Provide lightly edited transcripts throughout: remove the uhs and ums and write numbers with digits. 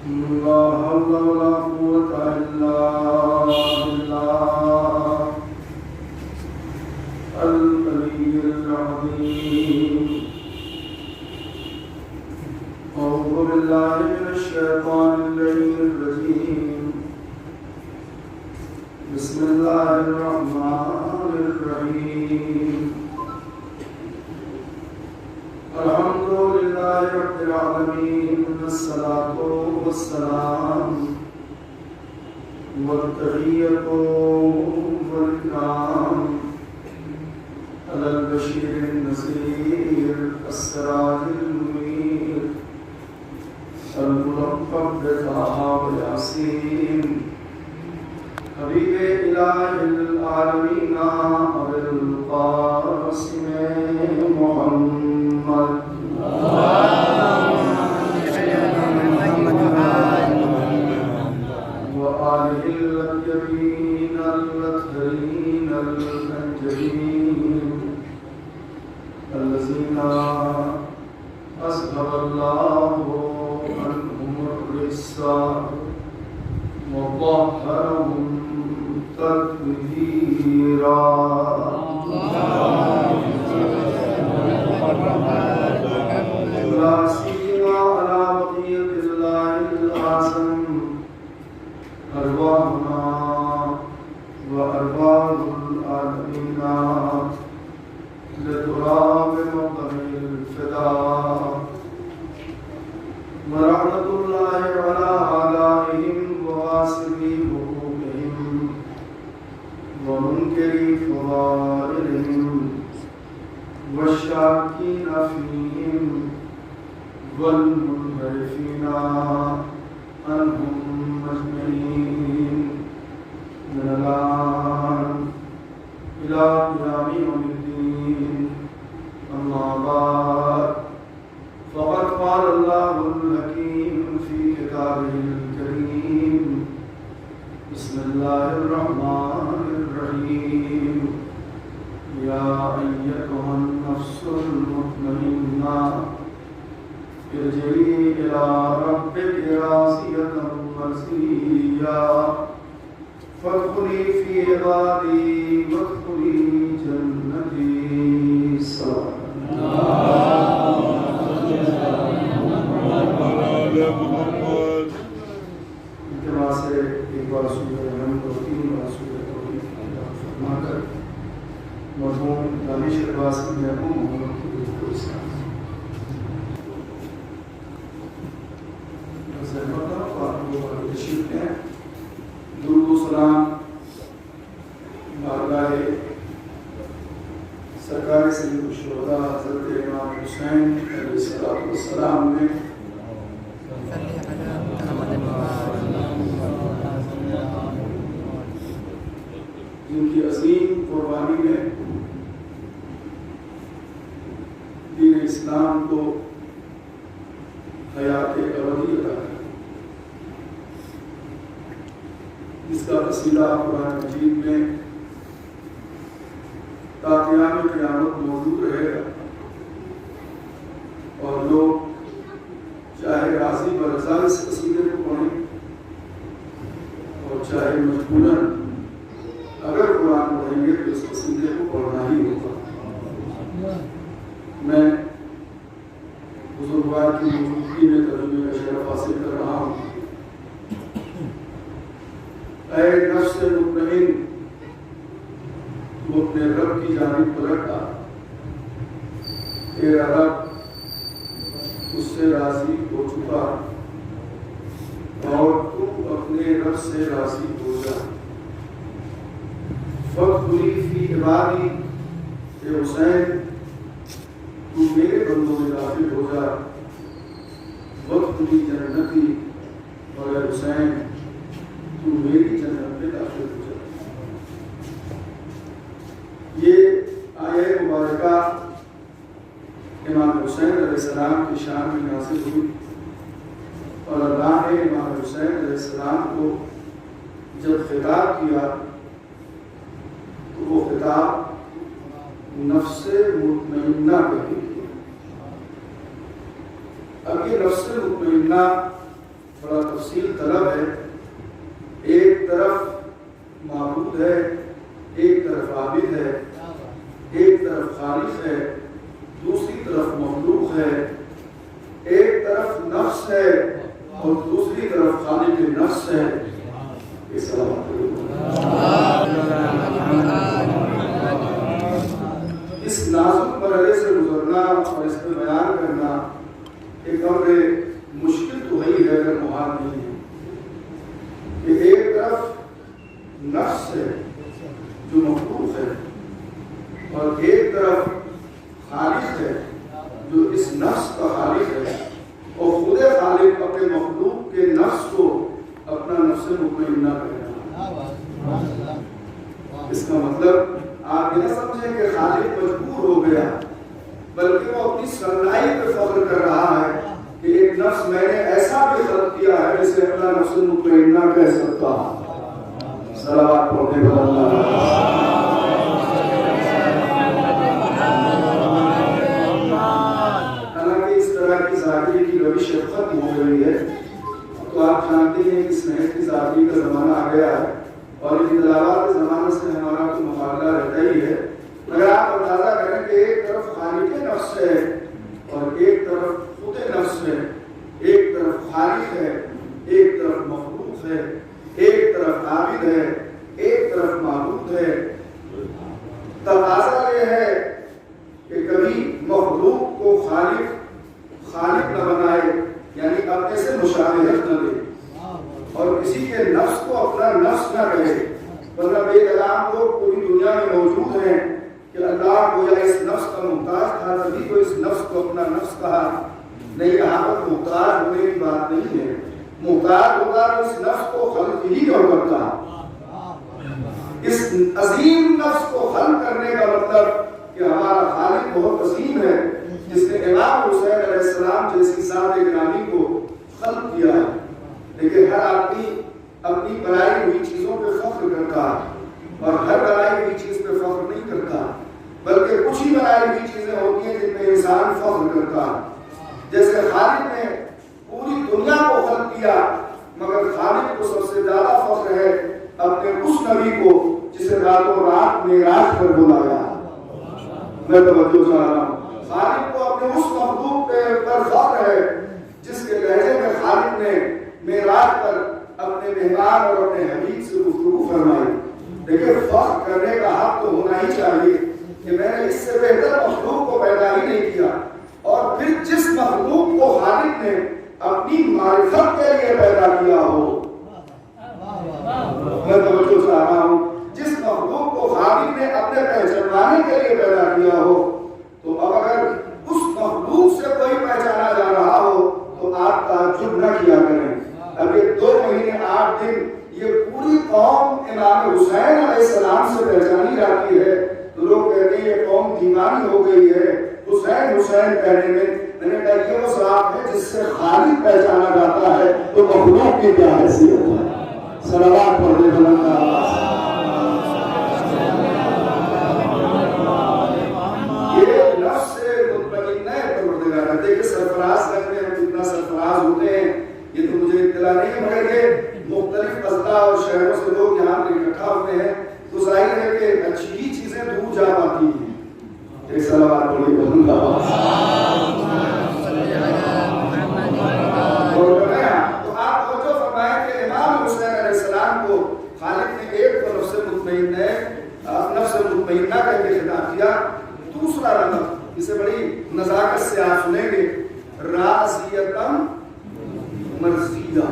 لا حول ولا قوة إلا بالله العلي العظيم. أعوذ بالله من الشيطان اللعين الرجيم. بسم الله الرحمن الرحيم. الحمد لله رب العالمين، والصلاة والسلام والتحية والإكرام على البشير النذير السراج المنير الملقب بطه وياسين حبيب إله العالمين أبي القاسم محمد وآله الطيبين الطاهرين المنجلين الذين أذهب الله عنهم الرجس وطهرهم تطهيرا. لا سيما على بقية الله الأعظم أرواحنا وأرواح العالمين لتراب موطن الفداء. ورحمة الله على آلائهم وواسطي حقوقهم ومنكري فضائلهم والشاكين فيهم والمنحرفين عنهم أجمعين من الآن إلى قيام يوم الدين. أما بعد، فقد قال الله الحكيم في كتابه الكريم. بسم الله الرحمن الرحيم. يا أيتها النفس المطمئنة ارجعي إلى ربك راضية مرضية فادخلي في عبادي وادخلي جنتي. اتباع سے ایک بار سورہ الحمد اور 3 بار سورہ توحید فرما کر مرحوم دانش عباس بن ابو محمد کو اسلام تشریف ہیں. درود و سلام بارگاہ سرکار سید الشہداء حضرت امام حسین علیہ السلام میں جن کی عظیم قربانی نے دین اسلام کو حیات ابدی عطا کی، جس کا وسیلہ قرآن مجید میں تا قیام قیامت موجود رہے گا، اور لوگ چاہے راضی برضا اس قصیدے کو پڑھیں اور چاہے مجبوراً اگر قرآن پڑھیں گے تو اس قصیدے کو پڑھنا ہی ہوگا. میں بزرگوار کی موجودگی میں ترجمے کا شرف حاصل کر رہا ہوں. اے نفس مطمئن، تو اپنے رب کی جانب پلٹ آ. تیرا رب اس سے راضی ہو چکا اور تو اپنے رب سے راضی ہو جا. فادخلی فی عبادی، اے حسین تو میرے بندوں میں داخل ہو جا. وادخلی جنتی، اور اے حسین تو میری جنت میں داخل ہو جا. یہ آیہ مبارکہ امام حسین علیہ السلام کی شان میں نازل ہوئی، اور اللہ نے امام حسین علیہ السلام کو جب خطاب کیا تو وہ خطاب نفس مطمئنہ کہی. اب یہ نفس مطمئنہ بڑا تفصیل طلب ہے. ایک طرف معبود ہے، ایک طرف عابد ہے، ایک طرف خالق ہے، دوسری طرف مخلوق ہے، ایک طرف نفس ہے اور دوسری طرف خالق نفس ہے. اس نازک مرحلے سے گزرنا اور اس پہ بیان کرنا ایک امر مشکل تو ہی ہے اگر محال نہیں ہے کہ ایک طرف نفس ہے جو مخلوق ہے اور ایک طرف خالق ہے جو اس نفس کا خالق ہے، اور خود خالق اپنے مخلوق کے نفس کو اپنا نفس مطمئنہ کہنا. اس کا مطلب آپ یہ نہ سمجھیں کہ خالق مجبور ہو گیا، بلکہ وہ اپنی صلاحی پہ فخر کر رہا ہے کہ ایک نفس میں نے ایسا بھی خلق کیا ہے جسے اپنا نفس مطمئنہ کہہ سکتا ہوں. صلوات پڑھنے پر اللہ. ذاکری کی روش ختم ہو گئی ہے تو آپ جانتے ہیں کہ صحت کی ذاکری کا زمانہ آ گیا ہے اور ان تلاوات کے زمانے سے ہمارا تو مقابلہ رہتا ہی ہے. اگر آپ اندازہ کریں کہ ایک طرف خالق نفس ہے اور ایک طرف خود نفس ہے، ایک طرف خالق ہے، ایک طرف مخلوق ہے، ایک طرف عابد ہے، ایک طرف معبود ہے، تقاضا یہ ہے کہ کبھی مخلوق کو خالق نہ بنائے، یعنی اپنے سے مشابہت نہ دے، اور کسی کے نفس کو اپنا نفس نہ کہے. ورنہ بے کلام لوگ پوری دنیا میں موجود ہیں کہ اللہ گویا اس نفس کا محتاج تھا تبھی تو اس نفس کو اپنا نفس کہا. نہیں، یہاں پر محتاج ہونے کی بات نہیں ہے. محتاج ہوگا تو اس نفس کو خلق ہی کیوں کرتا. اس عظیم نفس کو خلق کرنے کا مطلب کہ ہمارا خالق بہت عظیم ہے جس نے امام حسین علیہ السلام جیسی ذات گرامی کو خلق کیا ہے. لیکن ہر آدمی اپنی بنائی ہوئی چیزوں پہ فخر کرتا ہے اور ہر بنائی ہوئی چیز پہ فخر نہیں کرتا، بلکہ کچھ ہی بنائی ہوئی چیزیں ہوتی ہیں جن پہ انسان فخر کرتا ہے. جیسے خالق نے پوری دنیا کو خلق کیا، مگر خالق کو سب سے زیادہ فخر ہے اپنے اس نبی کو جسے راتوں رات معراج پر بلایا. میں توجہ چاہ رہا ہوں. خالق کو اپنے اس مخلوق پر فخر ہے جس کے لہجے میں خالق نے معراج پر اپنے مہمان اور اپنے حبیب سے گفتگو فرمائی. دیکھیں، فخر کرنے کا حق تو ہونا ہی چاہیے کہ میں نے اس سے بہتر مخلوق کو پیدا ہی نہیں کیا، اور پھر جس مخلوق کو خالق نے اپنی معرفت کے لیے پیدا کیا ہو. میں توجہ چاہ رہا ہوں. جس مخلوق کو خالق نے اپنے پہچانوانے کے لیے پیدا کیا ہو، تو اب اگر اس مخلوق سے کوئی پہچانا جا رہا ہو تو آپ تعجب نہ کیا کریں. اب یہ 2 مہینے 8 دن یہ پوری قوم امام حسین علیہ السلام سے پہچانی جاتی ہے تو لوگ کہتے ہیں یہ قوم دیوانی ہو گئی ہے حسین حسین کہنے میں. میں نے کہا یہ وہ ذات ہے جس سے خالق پہچانا جاتا ہے تو مخلوق کی کیا حیثیت ہے. صلوات پڑھنے بلند آواز. یہ نفس سے مطمئنہ پروردگار. دیکھیں سرفراز گھر میں ہم جتنا سرفراز ہوتے ہیں یہ تو مجھے اطلاع نہیں ہے، مگر یہ مختلف اضلاع اور شہروں سے لوگ یہاں پر اکٹھا ہوتے ہیں تو ظاہر ہے کہ اچھی ہی چیزیں دور جا پاتی ہیں. ایک صلوات پڑھیے بلند آواز. تو آپ توجہ فرمائیں کہ امام حسین علیہ السلام کو خالق نے ایک تو نفس مطمئنہ کا خطاب کیا. دوسرا لفظ اسے بڑی نزاکت سے آپ سنیں گے، راضیتم مرضیہ.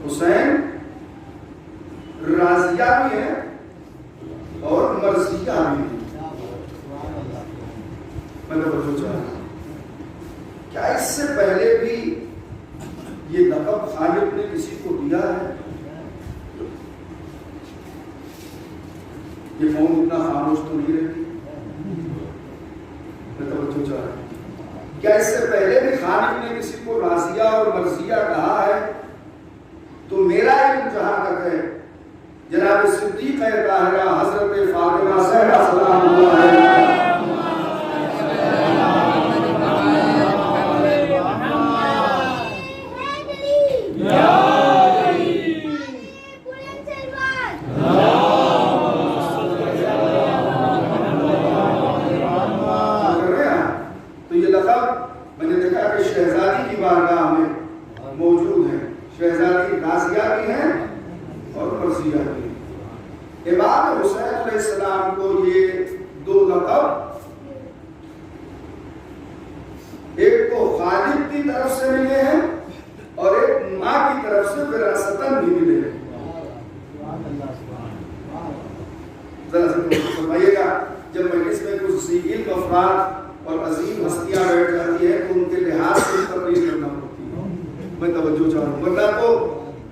حسین راضیہ بھی ہے اور مرضیہ بھی ہے. میں تو بتاؤں چاہتا ہوں کیا اس سے پہلے بھی یہ لقب خالق نے کسی کو دیا ہے؟ یہ قوم اتنا خاموش تو نہیں رہتی. میں توجہ چاہ رہا ہوں کیا اس سے پہلے بھی خالق نے کسی کو راضیہ اور مرضیہ کہا ہے؟ تو میرا علم جہاں تک ہے جناب صدیقہ طاہرہ حضرت فاطمہ زہرا سلام اللہ علیہا کی بارگاہ میں موجود ہیں. شہزادی رازیہ بھی ہیں اور مرضیہ بھی. امام حسین علیہ السلام کو یہ دو لقب ایک تو خالد کی طرف سے ملے ہیں اور ایک ماں کی طرف سے وراثتاً بھی ملے ہیں. ذرا سے فرمائیے گا جب مجلس میں کچھ ذی افراد اور عظیم ہستیاں بیٹھ جاتی ہے تو ان کے لحاظ سے تقریر کرنا پڑتی ہے. میں توجہ چاہ رہا ہوں ورنہ تو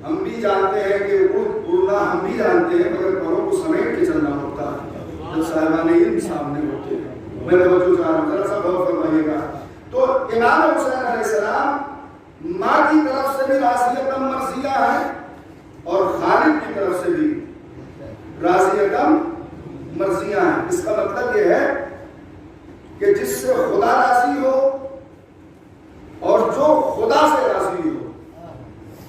ہم بھی جانتے ہیں کہ اڑنا ہم بھی جانتے ہیں مگر پروں کو سمیٹ کے چلنا پڑتا ہے جب صاحبان علم سامنے ہوتے ہیں. میں توجہ چاہ رہا ہوں ذرا سا غور فرمائیے گا. تو امام حسین علیہ السلام ماں کی طرف سے بھی رازیہ مرضیہ ہے اور خالد کی طرف سے بھی رازیہ مرضیہ ہیں. اس کا مطلب یہ ہے کہ جس سے خدا راضی ہو اور جو خدا سے راضی ہو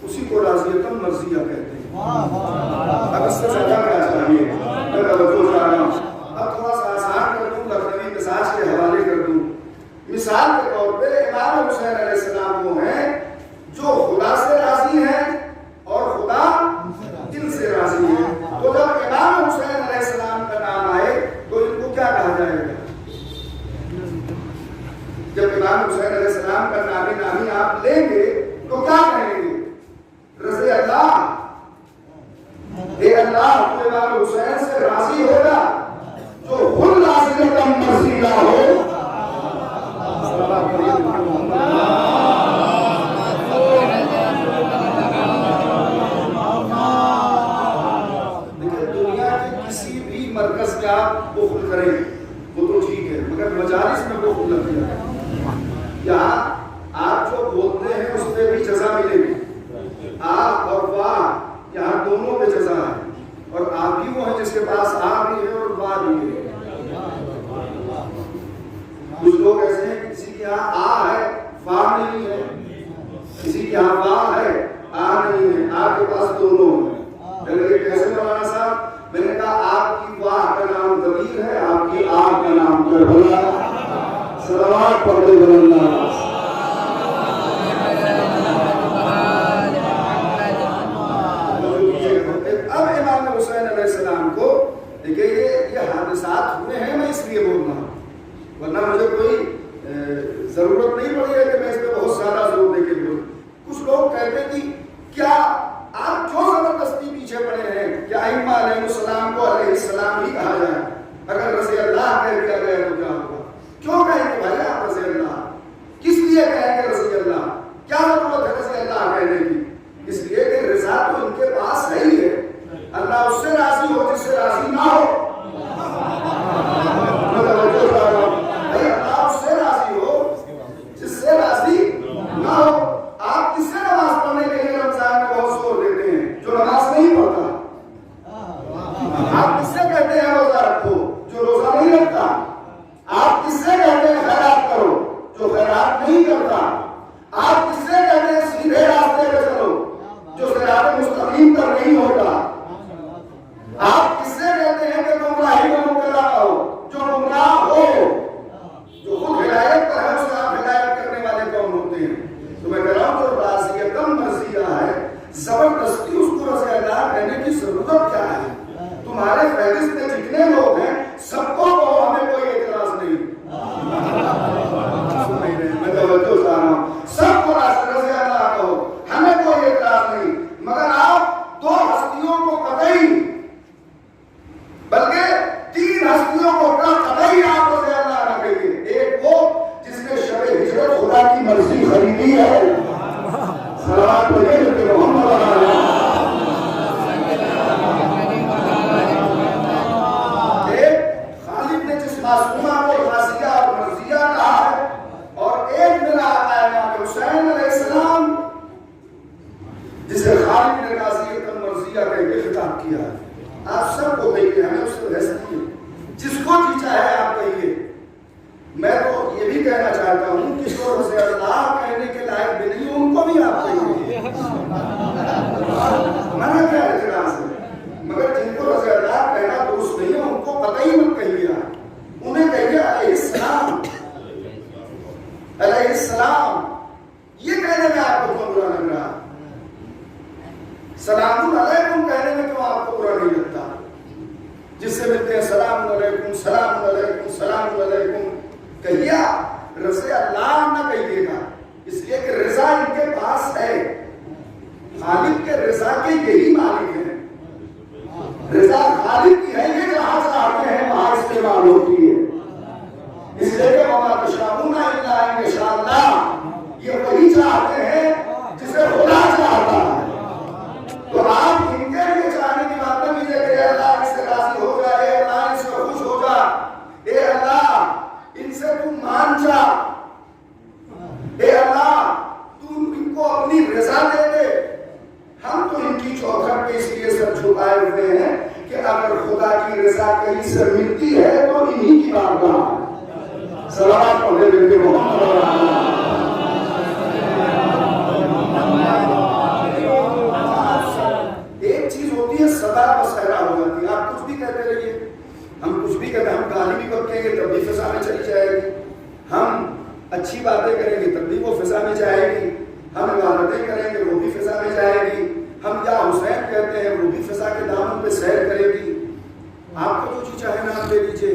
اسی کو رازیہ مرضیہ کہتے ہیں. اب اس سے زیادہ کیا چاہیے. میں توجہ چاہ رہا ہوں. اب تھوڑا سا آسان کر دوں لکھنوی مزاج کے حوالے کر دوں. مثال کے طور پہ امام حسین علیہ السلام وہ ہیں جو خدا سے راضی ہیں اور خدا دل سے راضی ہے. تو جب امام حسین علیہ السلام کا نام آئے تو ان کو کیا کہا جائے گا. جب امام حسین علیہ السلام کا نامی آپ لیں گے تو کیا کہیں گے. رضی اللہ اے اللہ تو امام حسین سے راضی ہوگا جو خود راضی کا مرضیہ ہو. مرکز میں آپ بخل کریں وہ تو ٹھیک ہے مگر مجالس میں بخل لگ جائے. یہاں آپ جو بولتے ہیں اس پہ بھی جزا ملے گی. آپ اور واہ یہاں دونوں پہ جزا ہے اور آپ بھی وہ ہیں جس کے پاس آ بھی ہے اور واہ بھی ہے. کچھ لوگ ایسے ہیں کسی کے یہاں آ ہے واہ نہیں ہے, کسی کے یہاں واہ ہے آ نہیں ہے. آپ کے پاس دونوں ہیں. کیسے مولانا صاحب. میں نے کہا آپ کی واہ کا نام ضمیر ہے آپ کی آگ کا نام کربلا. صلوات پڑھ دے اللہ. اب امام حسین علیہ السلام کو دیکھیں یہ حادثات ہوئے ہیں میں اس لیے بول رہا ہوں ورنہ مجھے کوئی ضرورت نہیں پڑی ہے کہ میں اس پہ بہت سارا زور دے کے بولوں. کچھ لوگ کہتے کہ کیا آپ کیوں زبردستی پیچھے پڑے ہیں کہ ائمہ علیہ السلام کو علیہ السلام ہی کہا جائے. اگر رضی اللہ کہہ دیا گیا تو کیا ہوگا. کیوں کہیں گے بھائی آپ رضی اللہ. کس لیے کہیں گے رضی اللہ. کیا ضرورت ہے رضی اللہ کہنے کی. اس لیے کہ رضا تو ان کے پاس ہے ہی ہے. اللہ اس سے راضی ہو جس سے راضی نہ ہو. اللہ اس سے راضی ہو جس سے راضی نہ ہو. آپ کس سے نماز پڑھنے کے لیے رمضان میں بہت زور دیتے ہیں جو نماز نہیں پڑھتا. آپ کس سے کہتے ہیں روزہ رکھو جو روزہ نہیں رکھتا. آپ کس سے کہتے ہیں خیرات کرو جو خیرات نہیں کرتا. آپ کس سے کہتے ہیں سیدھے راستے پہ چلو جو صراط مستقیم پر نہیں ہوتا. آپ کس سے کہتے ہیں کہ گمراہی میں مبتلا ہو جو گمراہ ہو. جو خود ہدایت پر ہے اس سے آپ ہدایت کرنے والے کون ہوتے ہیں. تو میں کہہ رہا ہوں جو رازیہ مرضیہ ہے زبردستی اس کو رضی اللہ کہنے کی ضرورت کیا ہے. تمہارے فہرست میں جتنے لوگ ہیں سب کو کہو ہمیں کوئی اعتراض نہیں. میں توجہ چاہ رہا ہوں سب کو رضی اللہ کہو ہمیں کوئی اعتراض نہیں. مگر آپ دو ہستیوں کو قطعی بلکہ تین ہستیوں کو قطعی آپ رضی اللہ نہ کہیے. ایک وہ جس نے شب ہجرت خدا کی مرضی خریدی ہے. صلوات پڑھیے کہ محمد علیہ. ایک خالد نے جس معصومہ کو رازیہ اور مرضیہ کہا ہے اور ایک میرا آقا امام حسین علیہ السلام جسے خالد نے رازیہ مرضیہ کہہ کے خطاب کیا ہے. آپ سب کو کہیے ہمیں اس سے بحث نہیں ہے. جس کو بھی چاہے آپ کہیے. میں تو یہ بھی کہنا چاہتا ہوں کہ جو رضی اللہ کہنے کے لائق بھی نہیں ان کو بھی آپ کہیے. منع کیا اعتراض ہے. مگر جن کو رضی اللہ کہنا درست نہیں ہے ان کو قطعی مت کہیے. انہیں کہیے علیہ السلام علیہ السلام. یہ سلام علیکم کہنے میں کیوں آپ کو برا نہیں لگتا؟ جس سے ملتے ہیں سلام علیکم سلام علیکم سلام علیکم، کہیے رضا اللہ نہ کہیے گا، اس لیے کہ رضا ان کے پاس ہے، خالق کے رضا کے یہی مالک ہیں، رضا خالق کی ہے، یہ جہاں چاہتے ہیں وہاں استعمال ہوتی ہے، اس لیے کہ وما تشاءون الا ان یشاء اللہ، یہ وہی چاہتے ہیں جسے خدا چاہتا ہے۔ تو آپ ان کے لیے چاہنے کی بات نہ کیجیے کہ اے اللہ اس سے راضی ہو جا، اے اللہ اس سے خوش ہو جا، اے اللہ ان سے تو مان جا، اے اللہ تو ان کو اپنی رضا دے دے۔ ہم تو ان کی چوکھٹ پہ اس لیے سر جھکائے ہوئے ہیں کہ اگر خدا کی رضا کہیں سے ملتی ہے تو انہی کی بارگاہ، صلوات پڑھے ملتے محمد۔ ایک چیز ہوتی ہے سدا بسہرا ہو جاتی ہے، آپ کچھ بھی کہتے رہیے، ہم کچھ بھی کہتے ہیں، ہم گالی بھی بکیں گے تب بھی فضا میں چلی جائے گی، ہم اچھی باتیں کریں گے تب بھی وہ فضا میں جائے گی، ہم عبادتیں کریں گے وہ بھی فضا میں جائے گی، ہم یا حسین کہتے ہیں وہ بھی فضا کے دامن پہ سیر کرے گی۔ آپ کو جو چیز چاہے نام لے لیجیے،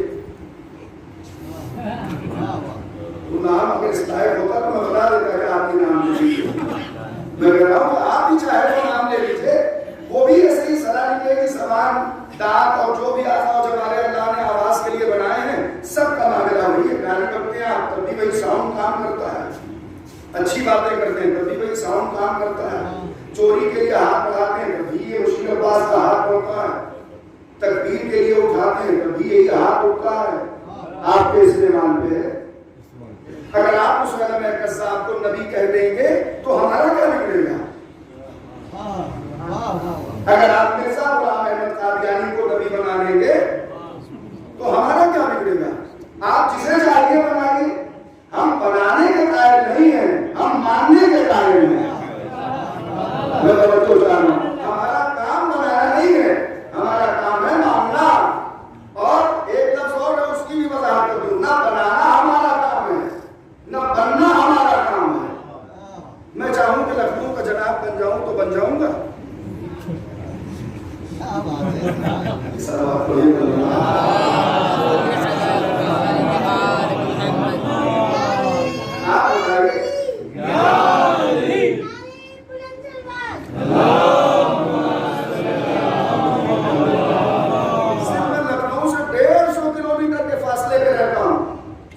وہ نام اگر اس لائق ہوتا تو میں بتا دیتا کہ آپ بھی نام لے لیجیے، میں کہہ رہا ہوں کہ آپ بھی چاہے تو نام لے لیجیے، وہ بھی ایسے ہی صلاح نکلے گی، زبان دانت اور جو بھی آسا جو ہمارے اللہ نے آواز کے لیے بنائے ہیں سب کا معاملہ وہی ہے۔ گالی کرتے ہیں آپ تب بھی وہی ساؤنڈ کام کرتا ہے، اچھی باتیں کرتے ہیں تب بھی وہی ساؤنڈ کام کرتا ہے، چوری کے لیے ہاتھ بڑھاتے ہیں تب بھی یہ مشکل عباس کا ہاتھ بڑھتا ہے، تکبیر کے لیے اٹھاتے ہیں تب بھی یہی ہاتھ اٹھتا ہے، آپ کے استعمال پہ ہے۔ اگر آپ مسلم کذاب کو نبی کہہ دیں گے تو ہمارا کیا بگڑے گا؟ اگر آپ مرزا غلام احمد قادیانی کو نبی بنا لیں گے تو ہمارا کیا بگڑے گا؟ آپ جسے چاہیے بنائیے، ہم بنانے کے قائل نہیں ہیں، ہم ماننے کے قائل ہیں۔ میں توجہ چاہ رہا ہوں، ہمارا کام بنانا نہیں ہے، ہمارا کام ہے ماننا۔ اور ایک لفظ اور ہے اس کی بھی وضاحت کر دوں، نہ بنانا ہمارا کام ہے نہ بننا ہمارا کام ہے۔ میں چاہوں کہ لکھنؤ کا جناب بن جاؤں تو بن جاؤں گا،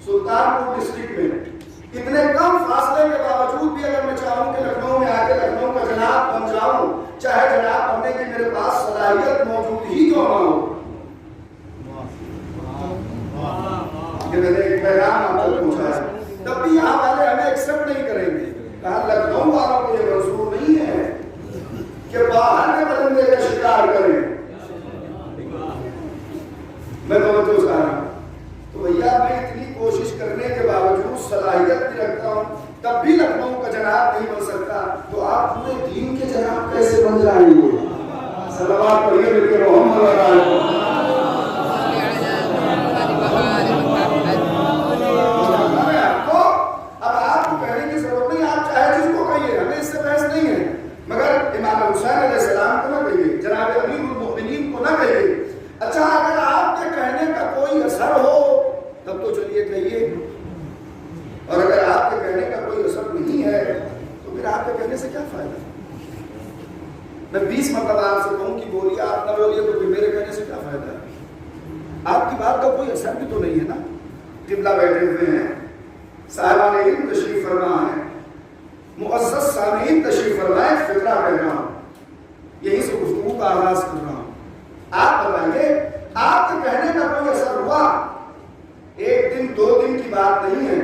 سلطانپور ڈسٹرکٹ میں اتنے کم فاصلے کے باوجود بھی اگر میں چاہوں کہ لکھنؤ میں آ کے لکھنؤ کا جناب بن جاؤں، چاہے جناب بننے کی میرے پاس صلاحیت موجود ہی کیوں نہ ہو، کہ میں نے ایک پیغام آپ تک پہنچا ہے، تب بھی یہاں والے ہمیں ایکسپٹ نہیں کریں گے۔ کہا لکھنؤ والوں کو یہ منظور نہیں ہے کہ باہر کے بلندے کا شکار کریں۔ میں توجہ چاہ رہا ہوں، تو بھیا میں اتنی کوشش کرنے کے باوجود صلاحیت بھی رکھتا ہوں تب بھی لکھنؤ کا جناب نہیں بن سکتا، تو آپ پورے دین کے جناب کیسے بن جائیں گے؟ صلوات پڑھیے مل کے محمد اب آپ کو کہنے کی ضرورت نہیں، آپ چاہے جس کو کہیے، ہمیں اس سے بحث نہیں ہے، مگر امام حسین علیہ السلام کو نہ کہیے، جناب امیر المؤمنین کو نہ کہیے۔ اچھا اگر آپ کے کہنے کا کوئی اثر ہو تب تو چلیے کہیے، اور اگر آپ کے کہنے کا کوئی اثر نہیں ہے تو پھر آپ کے کہنے سے کیا فائدہ؟ میں 20 مرتبہ آپ سے کہوں کہ بولیے، آپ نہ بولیے تو پھر میرے کہنے سے کیا فائدہ ہے؟ آپ کی بات کا کوئی اثر بھی تو نہیں ہے نا۔ قبلہ بیٹھے ہوئے ہیں، صاحبان علم تشریف فرما ہے، معزز سامعین تشریف فرمائے، فطرہ کہہ رہا ہوں، یہیں سے گفتگو کا آغاز کر رہا ہوں۔ آپ بتائیے آپ کے کہنے کا کوئی اثر ہوا؟ ایک دن دو دن کی بات نہیں ہے،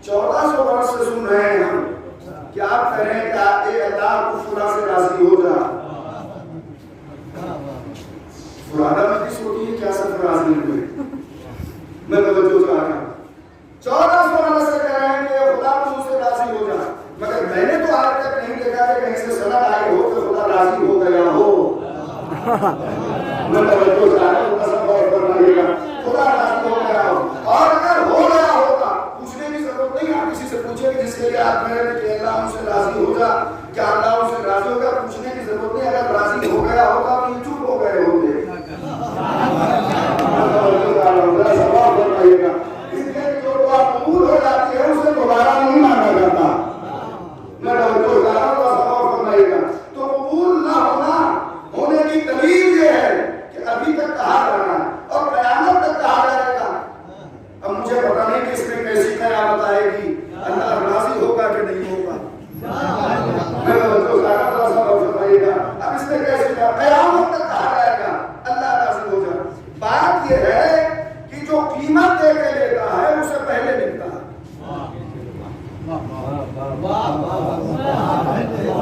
1400 برس سے سن رہے ہیں ہم کہ آپ کہہ رہے ہیں کہ اے اللہ کو فلاں سے راضی ہو جا۔ فرادہ مجلس ہوتی ہے کیا سب راضی ہوئے؟ میں توجہ چاہ رہا ہوں، 1400 برس سے کہہ رہے ہیں کہ خدا کو مجھ سے راضی ہو جا، مگر میں نے تو آج تک نہیں دیکھا کہ کہیں سے سند آئی ہو کہ خدا راضی ہو گیا ہو۔ میں توجہ چاہ رہا ہوں، قسم غور فرمائیے گا، خدا راضی ہو گیا ہو، اور اگر ہو گیا ہوگا پوچھنے کی ضرورت نہیں، آپ کسی سے پوچھیں کہ جس کے لیے آپ کہہ رہے تھے کہ اللہ ان سے راضی ہو جا، کیا اللہ ان سے راضی ہوگا؟ پوچھنے کی ضرورت نہیں، اگر راضی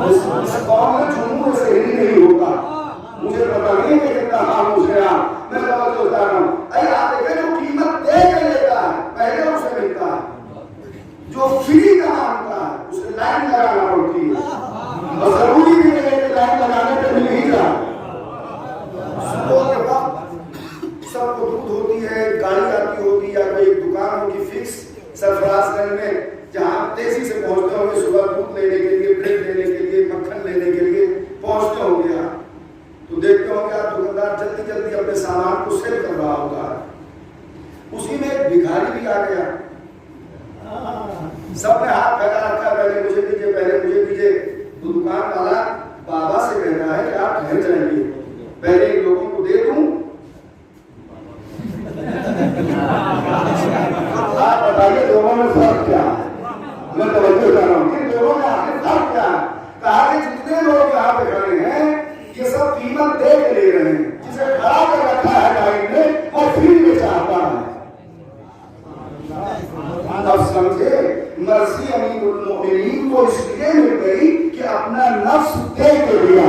اس قوم میں جمہور سے ہی نہیں ہوتا. مجھے پتا نہیں کہ کتنا خاموش ہے آپ. میں توجہ ہوتا رہا ہوں. اے آپ دیکھیں جو قیمت دے کے لیتا ہے پہلے اسے ملتا ہے. جو فری کا مانگتا ہے اسے لائن لگانا پڑتی ہے. اور ضروری بھی نہیں ہے کہ لائن لگانے پہ مل ہی جائے. صبح کے وقت سب کو دودھ ہوتی ہے, گاڑی آتی ہوتی ہے, یا کوئی ایک دکان ہوگی فکس سرفراز گنج میں جہاں تیزی سے پہنچتے ہوں گے صبح دودھ لینے کے لیے, بریڈ لینے کے لیے, مکھن لینے کے لیے پہنچتے ہوں گے آپ تو دیکھتے ہوں گے آپ دکاندار جلدی جلدی اپنے سامان کو سیل کر رہا ہوتا ہے. اسی میں ایک بھکاری بھی آ گیا, سب نے ہاتھ پھیلا رکھا, پہلے مجھے دیجیے, پہلے مجھے دیجیے. تو دکان والا بابا سے کہتا ہے کہ آپ ٹھہر جائیں گے, پہلے ان لوگوں کو دے دوں. آپ بتائیے دونوں میں فرق کیا ہے؟ میں توجہ کر رہا ہوں کہ دونوں میں آخر فرق کیا ہے. کہا کہ جتنے لوگ یہاں پہ کھڑے ہیں یہ سب قیمت دے کے لے رہے ہیں. جسے کھڑا کر رکھا ہے گائیڈ نے اور فری میں چاہتا ہے. اب سمجھے, مرضی امیر المومنین کو اس لیے مل گئی کہ اپنا نفس دے کے لیا.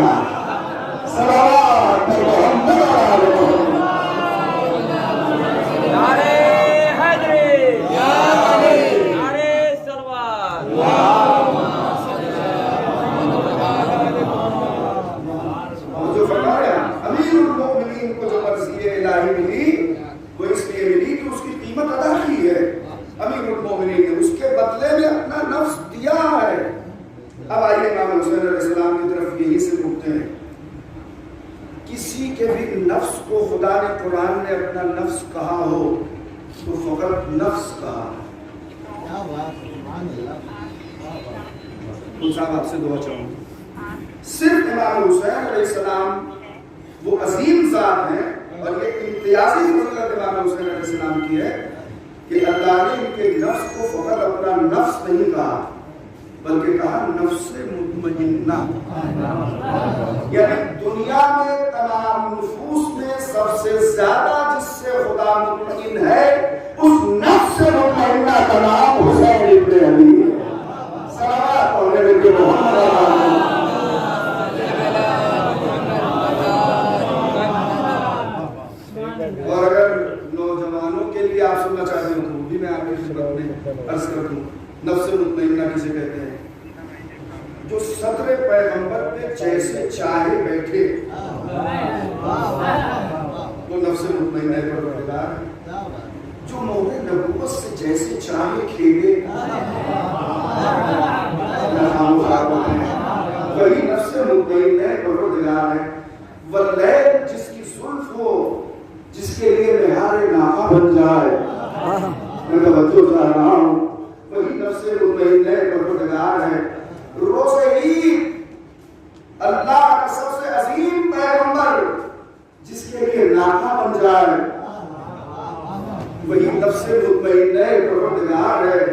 صلوات محمد علیہ وسلم. نعرے حیدری, نعرے سلوات. جو فرمایا امیر المومنین کو جو مرضی الہی ملی وہ اس لیے ملی کہ اس کی قیمت ادا کی ہے امیر المومنین نے, اس کے بدلے میں اپنا نفس دیا ہے. اب آئیے امام حسین علیہ السلام کی طرف یہی سے پوچھتے ہیں. کسی کے بھی نفس کو خدا نے قرآن نے اپنا نفس کہا ہو تو فقط نفس کہا. صاحب آپ سے دعا چاہوں گا. صرف امام حسین علیہ السلام وہ عظیم ذات ہیں اور یہ امتیازی فضیلت امام حسین علیہ السلام کی ہے کہ اللہ نے ان کے نفس کو فقط اپنا نفس نہیں کہا بلکہ کہا نفس مطمئنہ. یعنی دنیا میں تمام نفوس میں سب سے زیادہ جس سے خدا مطمئن ہے اس نفس مطمئنہ کا نام حسین ابن علی ہے. صلوات پڑھنے کے محمد. اور اگر نوجوانوں کے لیے آپ سننا چاہتے ہیں تو بھی میں آپ کی خدمت میں عرض کر دوں. نفس مطمئنہ کسے کہتے ہیں؟ جو صدر پیغمبر پہ جیسے چاہے بیٹھے وہ نفس مطمئنہ پروردگار ہے. جو مہر نبوت سے جیسے چاہے کھیلے وہی نفس مطمئنہ پروردگار ہے. واللیل جس کی زلف ہو جس کے لیے نہار نامہ بن جائے, میں توجہ چاہ رہا ہوں, وہی نفس مطمئنہ پروردگار ہے. روز عید اللہ کا سب سے عظیم پیغمبر جس کے لیے ناکہ بن جائے وہی نفس مطمئنہ پروردگار ہے.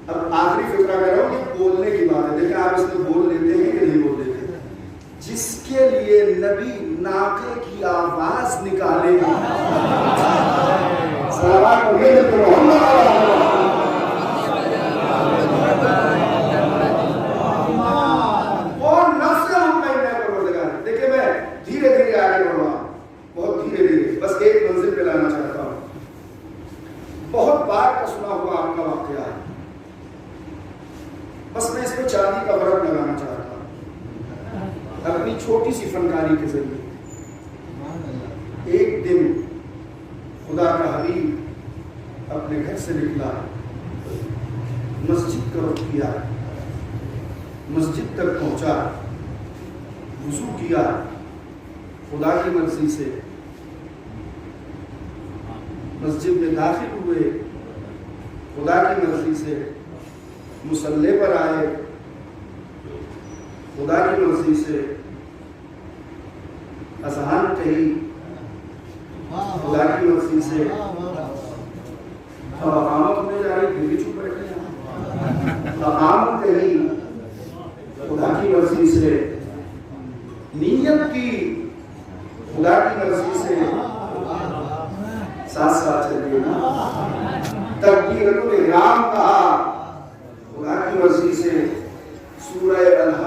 اب آخری فکرہ کہہ رہا ہوں کہ بولنے کی بات ہے. دیکھیں آپ اس میں بول لیتے ہیں کہ نہیں بول لیتے. جس کے لیے نبی ناقے کی آواز نکالے صلوات محمد اور نفس مطمئنہ پروردگار. دیکھیں میں دھیرے دھیرے آگے بڑھ رہا ہوں, بہت دھیرے دھیرے, بس ایک منزل پہ لانا چاہتا ہوں. بہت بار کا سنا ہوا آپ کا واقعہ ہے, بس میں اس پہ چاندی کا برق لگانا چاہتا ہوں اپنی چھوٹی سی فنکاری کے ذریعے. ایک دن خدا کا حبیب اپنے گھر سے نکلا, مسجد کا رخ کیا, مسجد تک پہنچا, وضو کیا, خدا کی مرضی سے مسجد میں داخل ہوئے, خدا کی مرضی سے مصلی پر آئے, خدا کی مرضی سے اذان کہی, خدا کی مرضی سے اب اقامت ہونے جا رہی, پھر بھی چپ بیٹھے ہیں, اقامت کہی, خدا کی مرضی سے نیت کی, خدا کی مرضی سے ساتھ ساتھ چلیے نا, تکبیرۃ الاحرام کہا, خدا کی مرضی سے سورہ الحمد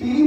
3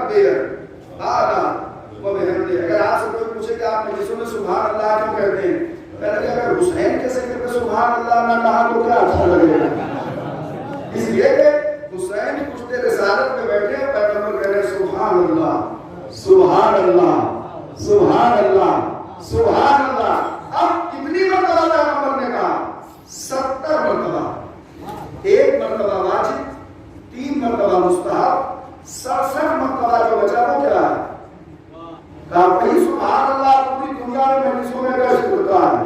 مکبر اعلیٰ و بحمدہ. اگر آپ سے کوئی پوچھے کہ آپ مجلسوں میں سبحان اللہ کیوں کہتے ہیں، کہتے ہیں اگر حسین کے ذکر پہ سبحان اللہ نہ کہا تو کیا اچھا لگے گا. اس لیے کہ حسین کچھ دیر رسالت میں بیٹھے ہیں، پیغمبر کہہ رہے ہیں سبحان اللہ سبحان اللہ سبحان اللہ سبحان اللہ. اب کتنی مرتبہ پیغمبر نے کہا؟ 70 مرتبہ. 1 مرتبہ واجب، 3 مرتبہ مستحب، 67 مرتبہ جو بچا وہ کیا ہے؟ کہا وہی سبحان اللہ پوری دنیا میں مجلسوں میں گشت کرتا ہے.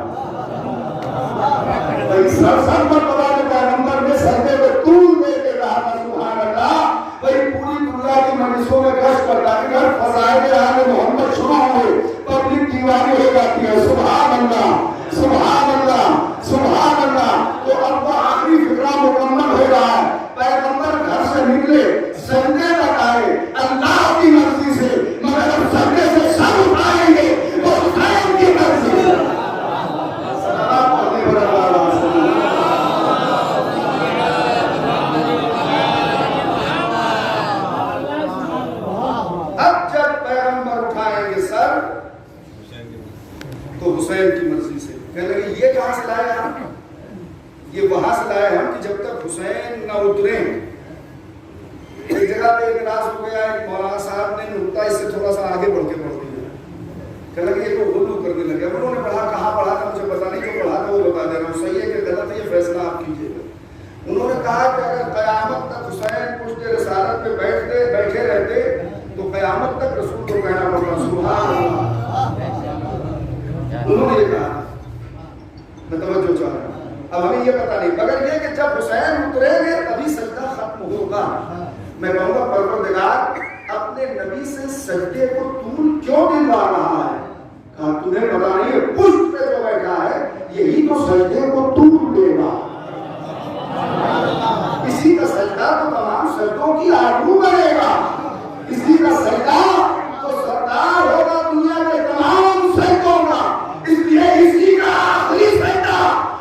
وہی 67 مرتبہ جو پیغمبر نے سجدے میں طول دے کے کہا تھا سبحان اللہ، وہی پوری دنیا کی مجلسوں میں گشت کرتا ہے. اگر فضائل آل محمد شروع ہوئے پبلک دیوانی ہو جاتی ہے سبحان اللہ سبحان اللہ سبحان اللہ. تو اب وہ آخری فقرہ مکمل ہو رہا ہے. پیغمبر گھر سے نکلے، سجدے تک آئے اللہ کی مرضی سے، مگر اب سجدے سے سر اٹھائیں گے وہ حسین کی مرضی سے. اب جب پیغمبر اٹھائیں گے سر تو حسین کی مرضی سے. کہنے لگے یہ کہاں سے لائے آپ؟ یہ وہاں سے لائے ہم کہ جب تک حسین نہ اتریں. ایک جگہ پہ اعتراض ہو گیا ہے، مولانا صاحب نے نقطہ اس سے تھوڑا سا آگے بڑھ کے پڑھ دیا. کہنے لگے یہ تو غلو کرنے لگے. انہوں نے پڑھا، کہاں پڑھا تھا مجھے پتا نہیں، جو پڑھا تھا وہ بتا دے رہا ہوں. صحیح ہے کہ غلط ہے یہ فیصلہ آپ کیجیے گا. انہوں نے کہا کہ اگر قیامت تک حسین کچھ دیر رسالت پہ بیٹھے رہتے تو قیامت تک رسول کو کہنا پڑتا سبحان اللہ. انہوں نے یہ کہا. میں توجہ چاہ رہا ہوں. اب ہمیں یہ پتا نہیں، مگر یہ کہ جب حسین اتریں گے تبھی سجدہ ختم ہوگا. میں کہوں گا پروردگار اپنے نبی سے سجدے کو طول کیوں دلوا رہا ہے؟ کہا تمہیں پتا نہیں ہے، پشت پہ جو بیٹھا ہے یہی تو سجدے کو طول دے گا. اسی کا سجدہ تو تمام سجدوں کی آرزو کرے گا. اسی کا سجدہ تو سردار ہوگا دنیا کے تمام سجدوں کا. اس لیے اسی کا آخری سجدہ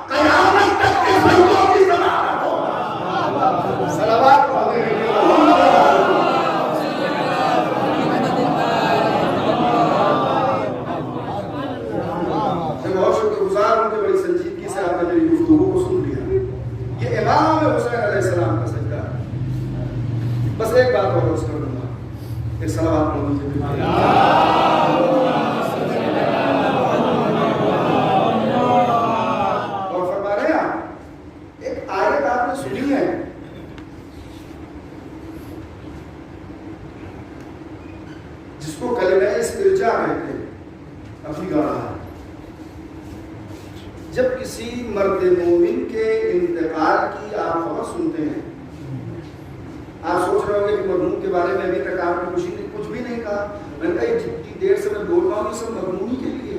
قیامت تک کے سجدوں کی ضمانت ہوگا. صلوات پڑھیں. بہت شکر گزار ہوں کہ بڑی سنجیدگی سے آپ نے میری گفتگو کو سن لیا. یہ امام حسین علیہ السلام کا سجدہ ہے. بس ایک بات اور عرض کر دوں گا، ایک صلوات پڑھ لیجیے. اور فرما رہے ہیں ایک آیت آپ نے سنی ہے، جس کو کلمہ استرجاع کہتے ہیں، ابھی گا رہا ہے. جب کسی مرد مومن کے انتقال کی آپ خبر سنتے ہیں، آپ سوچ رہے ہوں گے کہ مرحوم کے بارے میں ابھی تک آپ نے کچھ بھی نہیں کہا. میں نے کہا یہ جتنی دیر سے میں بول رہا ہوں یہ سب مرحومی کے لیے.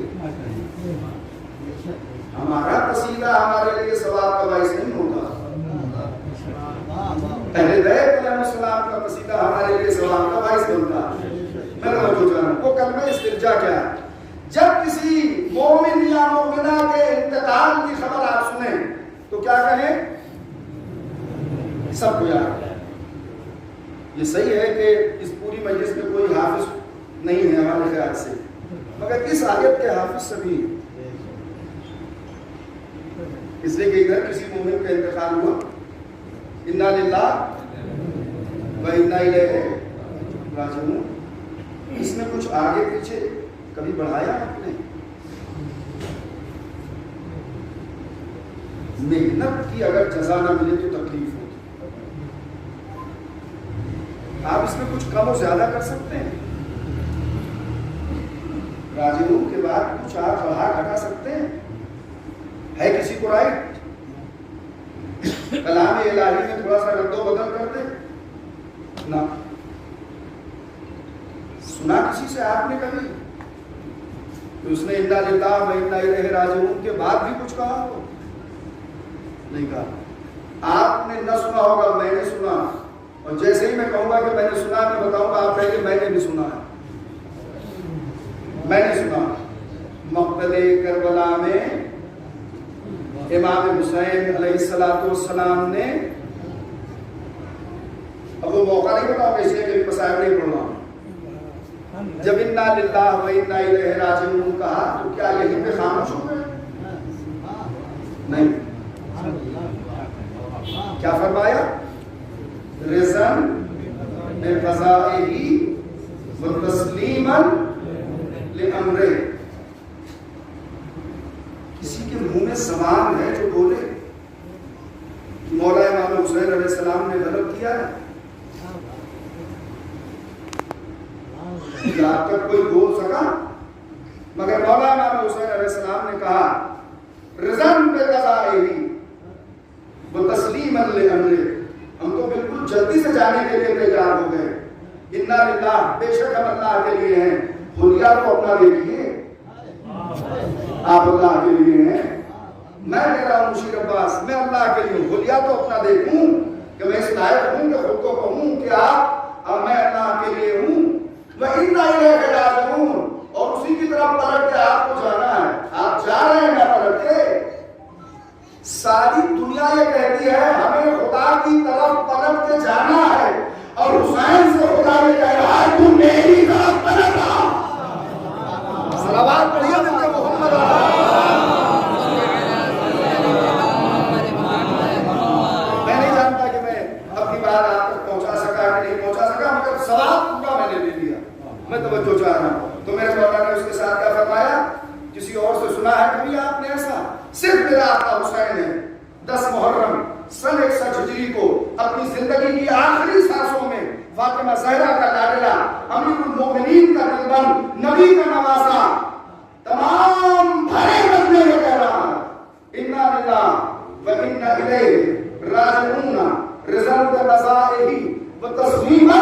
ہمارا قصیدہ ہمارے لیے ثواب کا باعث نہیں ہوتا. پہلے بیت علیہ السلام کا قصیدہ ہمارے لیے ثواب کا باعث بنتا. میں توجہ چاہ رہا ہوں وہ کلمہ استرجاع کیا ہے؟ جب کسی مومن یا مومنہ کے انتقال کی خبر آپ سنیں تو کیا کہیں؟ سب کو یاد. یہ صحیح ہے کہ اس پوری مجلس میں کوئی حافظ نہیں ہے ہمارے خیال سے، مگر اس آیت کے حافظ سبھی. اس لیے کہ ادھر کسی مومن کا انتقال ہوا، انا للہ و انا الیہ راجعون. اس میں کچھ آگے پیچھے کبھی بڑھایا آپ نے؟ محنت کی اگر جزا نہ ملے تو تکلیف ہوتی. آپ اس میں کچھ کم و زیادہ کر سکتے ہیں، راجعون کے بعد کچھ آپ بڑھا گھٹا سکتے ہیں. ہے کسی کو رائٹ کلام الہی میں تھوڑا سا رد و بدل کر دے؟ نہ. سنا کسی سے آپ نے کبھی تو اس نے انا للہ و انا الیہ راجعون کے بعد بھی کچھ کہا ہو؟ نہیں کہا. آپ نے نہ سنا ہوگا، میں نے سنا، اور جیسے ہی میں کہوں گا کہ میں نے سنا میں بتاؤں گا آپ کہیں گے میں نے بھی سنا ہے. میں نے سنا مقتل کربلا میں امام حسین علیہ السلام نے، اب وہ موقع نہیں بتاؤں گا اس لیے کہ مسائل نہیں پڑھنا، جب انا للہ و انا الیہ راجعون کہا تو کیا یہیں پہ خاموش ہو گئے؟ نہیں، کیا فرمایا؟ رضاً بقضائہ و تسلیما لامرہ. کسی کے منہ میں زبان ہے جو بولے مولا امام حسین علیہ السلام نے غلط کیا ہے؟ یہاں تک کوئی بول سکا؟ مگر مولا امام حسین علیہ السلام نے کہا رضاً بقضائہ و تسلیما لامرہ. ہم تو بالکل جلدی سے جانے کے لیے تیار ہو گئے. انا للہ، بے شک ہم اللہ کے لیے ہیں. حلیہ کو اپنا دیکھیے، آپ اللہ کے لیے ہیں. میں کہہ رہا ہوں مشیر عباس، میں اللہ کے لیے ہوں. حلیہ تو اپنا دیکھوں کہ میں اس لائق ہوں کہ خود کو کہوں کہ آپ میں اللہ کے لیے ہوں. وَإِنَّا إِلَيْهِ رَاجِعُونَ، اور اسی کی طرف پلٹ کے آپ کو جانا ہے. آپ جا رہے ہیں نہ پلٹ کے. ساری دنیا یہ کہتی ہے ہمیں خدا کی طرف پلٹ کے جانا ہے، اور حسین سے خدا یہ کہہ رہا ہے تو میری طرف پلٹ آ. صلوات پڑھیے ملتے محمد. میں نہیں جانتا کہ میں اپنی بات آپ تک پہنچا سکا کہ نہیں پہنچا سکا، مگر سوال پورا میں نے لے لیا. میں توجہ چاہ رہا ہوں. تو میرے مولا نے اس کے ساتھ کیا فرمایا؟ کسی اور سے سنا ہے کبھی آپ نے ایسا؟ صرف میرا آقا حسین نے 10 محرم سن 61 ہجری کو اپنی زندگی کی آخری سانسوں میں فاطمہ زہرا کا لاڈلا، امیر المومنین کا دلبند، نبی کا نواسا، تمام بھرے من میں یہ کہہ رہا ہے انا للہ و انا الیہ راجعون رضاً بقضائہ و تسلیما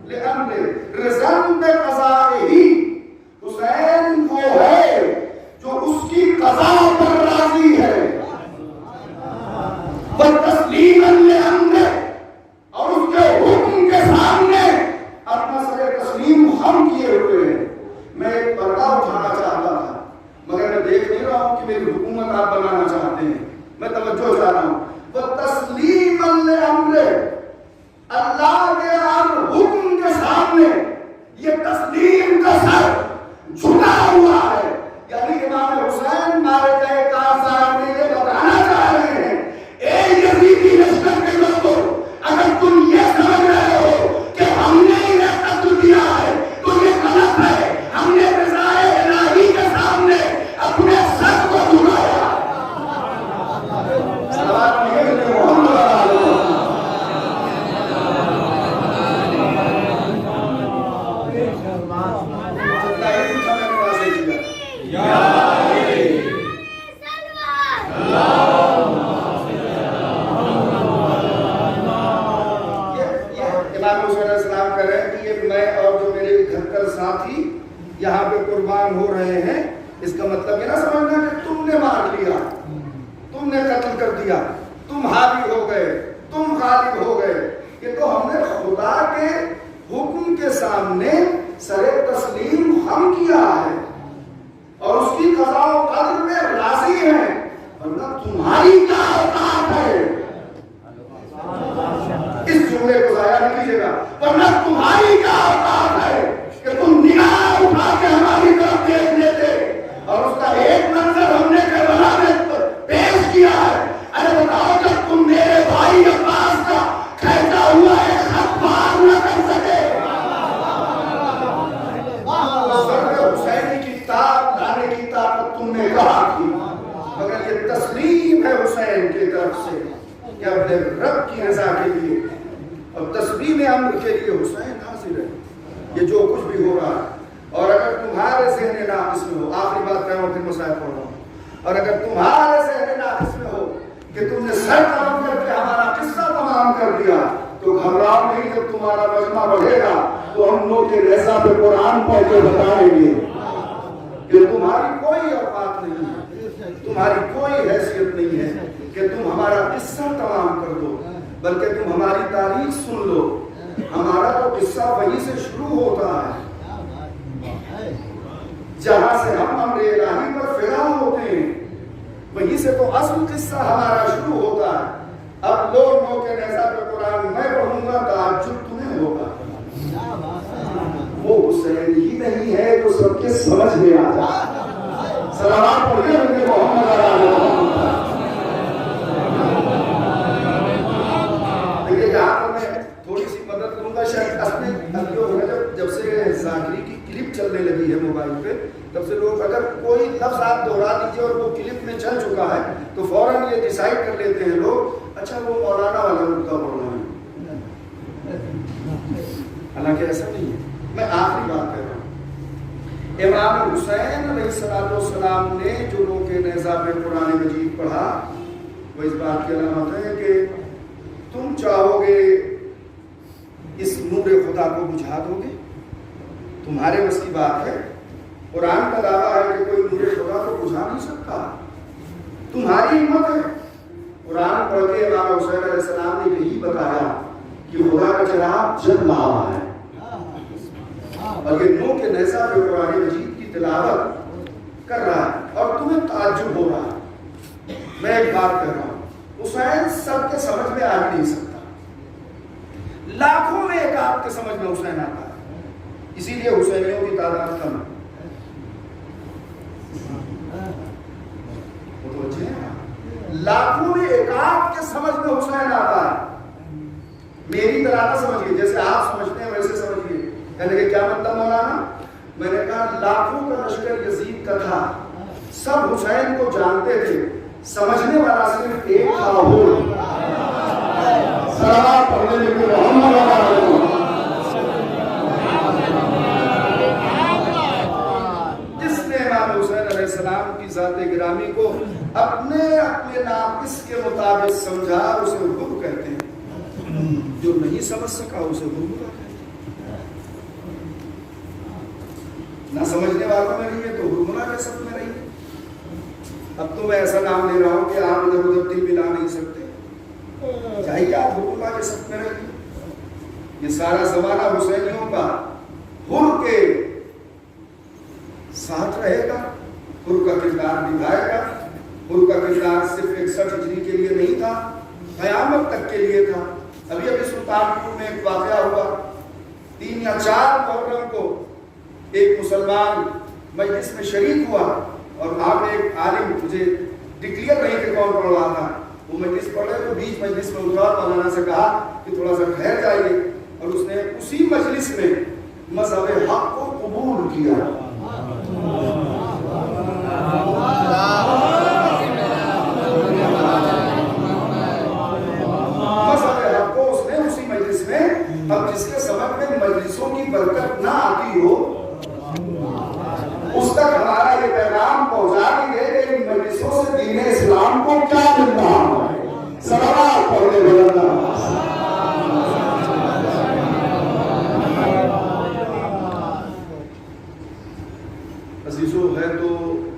لامرہ. رضاً بقضائہ، حسین وہ ہے جو اس کی قضا پر راضی ہے. وَتَسْلِيمًا لِأَمْرِهِ، اور اس کے حکم کے سامنے اپنا سر تسلیم خم کیے ہوئے ہیں. میں ایک پردہ اٹھانا چاہتا تھا مگر میں دیکھ نہیں رہا ہوں کہ میری حکومت آپ بنانا چاہتے ہیں. میں توجہ چاہ رہا ہوں. وَتَسْلِيمًا لِأَمْرِهِ، اللہ کے ہر حکم کے سامنے یہ تسلیم کا سر جھکا ہوا ہے. یعنی امام حسین مارے گئے کارسار میں یہ بتانا چاہ رہے ہیں اے یزیدی لشکر کے لوگوں، اگر تم یہ سمجھ رہے ہو کہ ہم نے انہیں قتل کیا ہے تو یہ غلط ہے. ہم نے رضائے الہی کے سامنے اپنے سر کو جھکایا. صلوات پڑھیے محمد. ساتھی یہاں پہ قربان ہو رہے ہیں، اس کا مطلب یہ نہ سمجھنا کہ تم نے مار لیا، تم نے قتل کر دیا، تم حاوی ہو گئے، تم غالب ہو گئے. یہ تو ہم نے خدا کے حکم کے سامنے سر تسلیم خم کیا ہے اور اس کی قضا و قدر میں راضی ہیں. ورنہ تمہاری کیا اوقات ہے؟ اس جملے کو ضائع نہ کیجیے گا. ورنہ تمہاری کیا اوقات ہے کہ تم نگاہ اٹھا کے ہماری طرف دیکھ لیتے. اور اس کا ایک منظر ہم نے کربلا میں پیش کیا ہے. ارے بتاؤ جب تم میرے بھائی عباس کا کھینچا ہوا ایک خط پار نہ کر سکے، حسین کی طاقت لانے کی طاقت تم نے کہا تھی. مگر یہ تسلیم ہے حسین کی طرف سے کہ اپنے رب کی رضا کے لیے اور تسلیم امر کے لیے حسین حاضر ہے. یہ جو کچھ بھی ہو رہا ہے، اور اگر تمہارے ذہن ناقص میں ہو، آخری بات کہہ رہا ہوں پھر مسائل پڑھ رہا ہوں، اور اگر تمہارے ذہن ناقص میں ہو کہ تم نے سر قلم کر کے ہمارا قصہ تمام کر دیا تو گھبراؤ نہیں. جب تمہارا مجمع بڑھے گا تو ہم لوگ کے ریزہ پہ قرآن پڑھ کے بتائیں گے کہ تمہاری کوئی اوقات نہیں ہے، تمہاری کوئی حیثیت نہیں ہے کہ تم ہمارا قصہ تمام کر دو، بلکہ تم ہماری تاریخ سن لو. ہمارا تو قصہ وہیں سے شروع ہوتا ہے جہاں سے ہم امر الہی پر فدا ہوتے ہیں، وہیں سے تو اصل قصہ ہمارا شروع ہوتا ہے. اب لوگوں کے نیزہ پہ قرآن میں پڑھوں گا تعجب تمہیں ہوگا. وہ حسین ہی نہیں ہے جو سب کے سمجھ میں آ جائے. صلوات پڑھیے نبی محمد علیہ وسلم. دیکھیے یہاں پر میں تھوڑی سی مدد کروں گا. شاید اپنے جب سے ذاکری کی کلپ چلنے لگی ہے موبائل پہ تب سے لوگ اگر کوئی لفظ آپ دہرا دیجیے اور وہ کلپ میں چل چکا ہے تو فوراً یہ ڈیسائیڈ کر لیتے ہیں لوگ اچھا وہ مولانا والا نقطہ پڑھنا ہے. حالانکہ ایسا نہیں ہے. میں آخری بات کر رہا ہوں. امام حسین علیہ السلام نے جو لوگ کے نیزہ پہ قرآن مجید پڑھا وہ اس بات کی علامت ہے کہ تم چاہو گے اس نور خدا کو بجھا دو گے. تمہارے بس کی بات ہے. قرآن کا دعویٰ ہے کہ کوئی نور خدا کو بجھا نہیں سکتا. تمہاری ہمت ہے. قرآن پڑھ کے امام حسین علیہ السلام نے یہی بتایا کہ خدا کا چراغ جل رہا ہے اور یہ نو کے نیزہ پہ قرآن مجید کی تلاوت کر رہا ہے اور تمہیں تعجب ہو رہا ہے. میں ایک بات کر رہا ہوں. حسین سب کے سمجھ میں آ نہیں سکتا. لاکھوں میں ایک آپ کے سمجھ میں حسین آتا ہے. اسی لیے حسینیوں کی تعداد کم ہے. لاکھوں میں ایک آپ کے سمجھ میں حسین آتا ہے. میری طرح نہ سمجھیے, جیسے آپ سمجھتے ہیں ویسے سمجھیے. کہنے کہ کیا مطلب مولانا؟ میں نے کہا لاکھوں کا لشکر یزید کا تھا, سب حسین کو جانتے تھے, سمجھنے والا صرف ایک تھا. صلوات پڑھنے لگے محمد جس نے امام حسین علیہ السلام کی ذات گرامی کو اپنے ناقص کے مطابق سمجھا اسے حب کہتے ہیں. جو نہیں سمجھ سکا اسے حب کہتے ہیں. نہ سمجھنے والوں میں رہیے تو حرملہ کے سب میں رہیے. اب تو میں ایسا نام لے رہا ہوں کہ آپ ادھر ادھر دل ملا نہیں سکتے. چاہیے آپ حرملہ کے سب میں رہیے. یہ سارا زمانہ حسینیوں کا حر کے ساتھ رہے گا, حر کا کردار نبھائے گا. حر کا کردار صرف 61 ہجری کے لیے نہیں تھا, قیامت تک کے لیے تھا. ابھی سلطان پور میں ایک واقعہ ہوا. 3 یا 4 محرم کو ایک مسلمان مجلس میں شریک ہوا اور وہاں پہ ایک عالم, مجھے ڈکلیئر نہیں کہ کون پڑھ رہا تھا, وہ مجلس پڑھ رہے تو بیچ مجلس میں اترا, مولانا سے کہا کہ تھوڑا سا ٹھہر جائیے, اور اس نے اسی مجلس میں مذہب حق کو قبول کیا. مذہب حق کو اس نے اسی مجلس میں. اب جس کے سبب میں مجلسوں کی برکت نہ آتی ہو اس تک ہمارا یہ پیغام پہنچا دیں گے کہ ان مجلسوں سے دین اسلام کو کیا مل رہا ہے. صلوات پڑھنے والا عزیزو ہے تو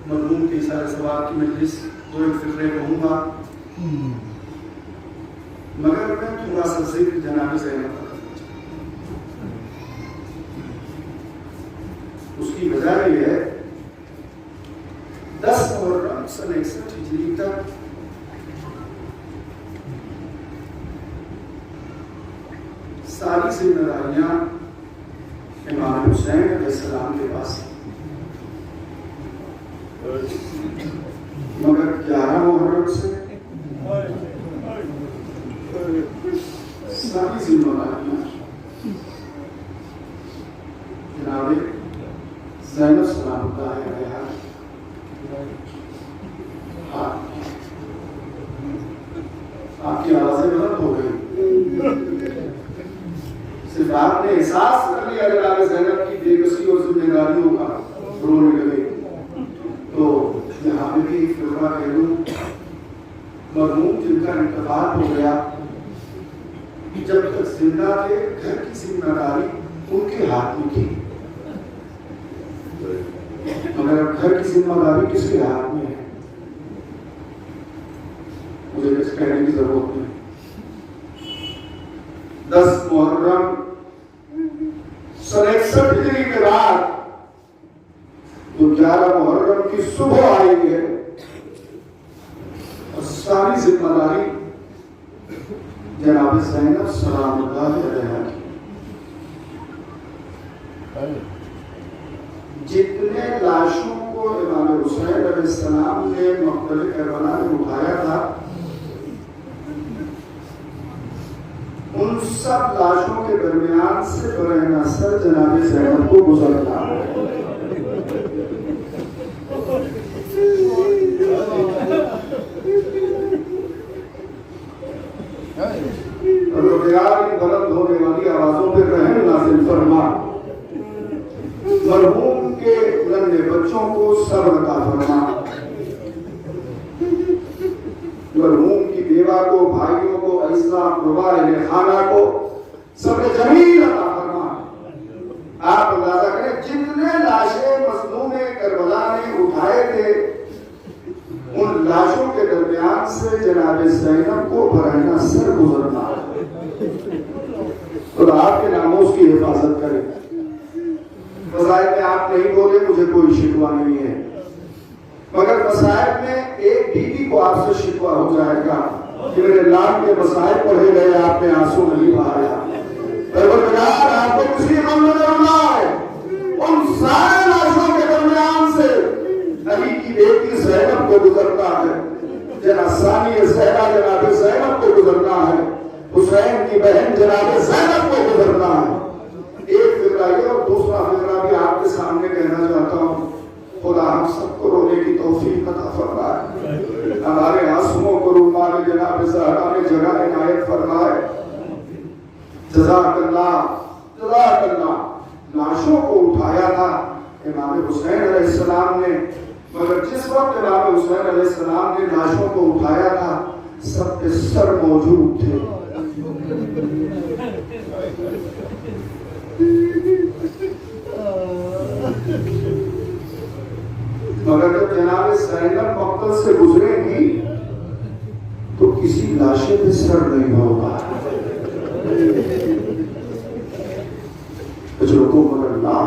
مرحوم کے اشارے ثواب کی مجلس 2 ایک فقرے کہوں گا, مگر میں تھوڑا سا ذکر جناب زینب کا کرنا چاہتا ہوں. اس کی وجہ یہ ہے 10 محرم سن 61 ہجری تک ساری ذمہ داریاں امام حسین علیہ السلام کے پاس, مگر 11 محرم سے ساری ذمہ داریاں جناب زینب سلام اللہ علیہا. آپ کی آوازیں بلند ہو گئی. صرف آپ نے احساس کر لیا جناب زینب کی بے بسی اور ذمہ داریوں کا, رونے لگے. تو یہاں پہ بھی فقرہ کہہ دوں, مرحوم جن کا انتقال ہو گیا, جب تک زندہ تھے گھر کی ذمہ داری ان کے ہاتھ میں تھی, مگر گھر کی ذمہ داری کس کے ہاتھ میں ہے مجھے کچھ کہنے کی ضرورت نہیں. 10 محرم سن 61 ہجری کے بعد جو 11 محرم کی صبح آئی ہے اور ساری ذمہ داری جناب زینب سلام اللہ علیہا کی. جتنے لاشوں کو امام حسین علیہ السلام نے مقتل کربلا میں اٹھایا تھا، ان سب لاشوں کے درمیان سے برہنہ سر جناب زینب کو گزرتا ہے۔ پروردگار کی بلند ہونے والی آوازوں پہ رحم نازل فرما، مرحوم کے ننھے بچوں کو صبر عطا فرما، مرحوم کی بیوہ کو، بھائیوں کو، عزیزاں اقرباء اہل خانہ کو صبر جمیل عطا فرما۔ آپ اندازہ کریں جتنے لاشیں مظلوم کربلا نے اٹھائے تھے، ان لاشوں کے درمیان سے جناب زینب کو برہنہ سر گزرنا ہے۔ اور آپ کے ناموز کی حفاظت کریں۔ مسائل میں آپ نہیں بولے، مجھے کوئی شکوہ نہیں ہے، مگر مسائل میں ایک بیوی کو آپ سے شکوہ ہو جائے گا کہ میرے لال کے مسائل پڑھے گئے، آپ نے آنسو نہیں بہایا۔ پروردگار آپ کو کسی غم میں اللہ ہے، ان سارے لاشوں کے درمیان سے علی کی بیٹی زینب کو گزرنا ہے، جناب ثانی زہرا جناب زینب کو گزرنا ہے، حسین کی بہن جناب زینب کو گزرنا ہے۔ ایک فکرہ یہ اور دوسرا فکرہ بھی آپ کے سامنے کہنا چاہتا ہوں، خدا ہم سب کو رونے کی توفیق عطا فرمائے، ہمارے آنسوؤں کو رومال جناب زہرا نے جگہ عنایت فرمائے۔ جزاک اللہ، جزاک اللہ۔ لاشوں کو اٹھایا تھا امام حسین علیہ السلام نے، مگر جس وقت امام حسین علیہ السلام نے لاشوں کو اٹھایا تھا سب کے سر موجود تھے۔ مگر جب جناب زینب مقتل سے گزرے گی تو کسی لاشے پہ سر نہیں ہوگا، کو مگر اللہ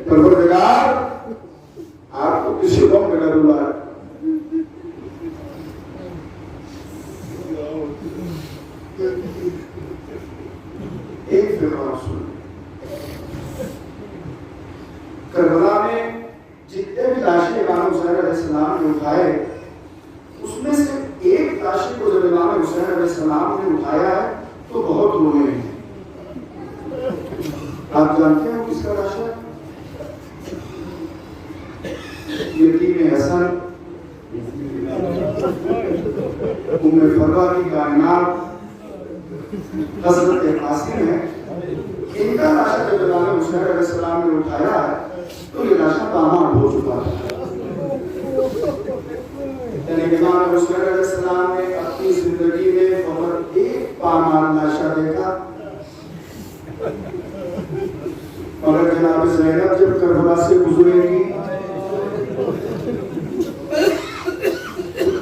پروردگار آپ کو کسی غم میں نہ ڈالے۔ ایک فکرہ سن، کربلا میں جتنے بھی لاشیں امام حسین علیہ السلام نے اٹھائے، اس میں سے ایک لاشیں کو جب امام حسین علیہ السلام نے اٹھایا ہے تو بہت روئے ہیں۔ آپ جانتے ہیں کس کا لاشا ہے؟ یتیم حسن، ام فروا کی کائنات حضرت قاسم ہے، ان کا لاشا جب امام حسین علیہ السلام نے اٹھایا ہے تو یہ لاشا پامال ہو چکا ہے۔ یعنی امام حسین علیہ السلام نے اپنی زندگی میں فقط ایک پامال لاشا دیکھا، مگر جناب زینب جب کربلا سے گزرے گی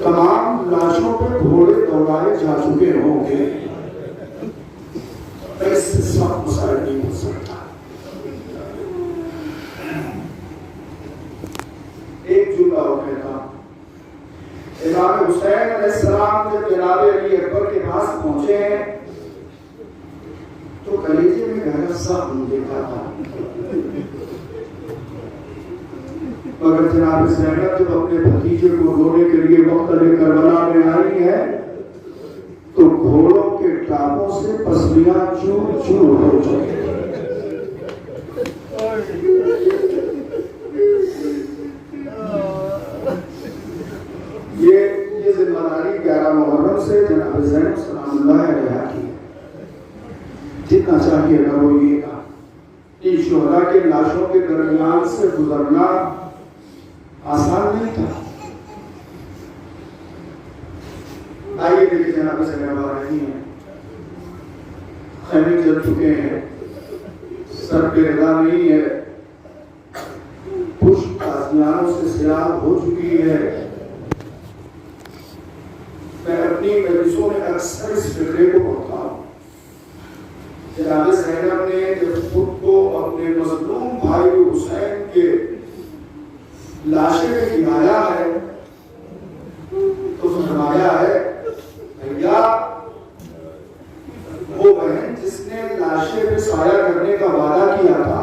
تمام لاشوں پہ گھوڑے دوڑائے جا چکے ہوں گے، ایسے سب مسائل نہیں ہو سکتا۔ ایک جملہ ہو کہتا، امام حسین علیہ السلام جب جناب علی اکبر کے پاس پہنچے ہیں تو کلیجے میں گہرا زخم دیکھا تھا، مگر جناب زینب جب اپنے بھتیجے کو رونے کے لیے مقتل کربلا میں آئی ہے تو گھوڑوں کے ٹانگوں سے پسلیاں چور چور ہو چکی۔ یہ ذمہ داری 11 محرم سے جناب زینب سلام اللہ علیہ کی ہے۔ جتنا چاہیے نہ روئیے گا، ان شہداء کے لاشوں کے درمیان سے گزرنا آسان نہیں تھا۔ آئیے دیکھیں جناب زینب آ رہی ہیں، خیمے جل چکے ہیں، سر پہ ردا نہیں ہے، پشت آسمانوں سے سیاہ ہو چکی ہے۔ میں اپنی مجلسوں میں اکثر اس فکرے کو پڑھتا ہوں، جناب زینب نے جب خود کو اپنے مظلوم بھائی حسین کے لاشے میں گرایا ہے تو فرمایا ہے بھیا وہ بہن جس نے لاشے پہ سایہ کرنے کا وعدہ کیا تھا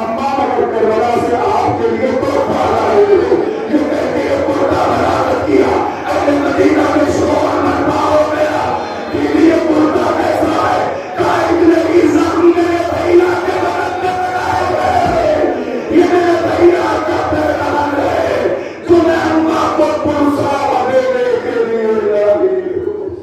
اماں مگر کربلا سے آپ کے لیے تحفہ لائے جو کہتے ہیں پردہ برآمد کیا اہل مدینہ میں شور مربا ہو گیا یہ پردہ کیسا ہے قائد نے زخم میرے بھیا کے بدن میں بنائے گئے یہ میرے بھیا کا پیغام ہے جو میں اماں کو پرسا دینے کے لیے لائی ہوں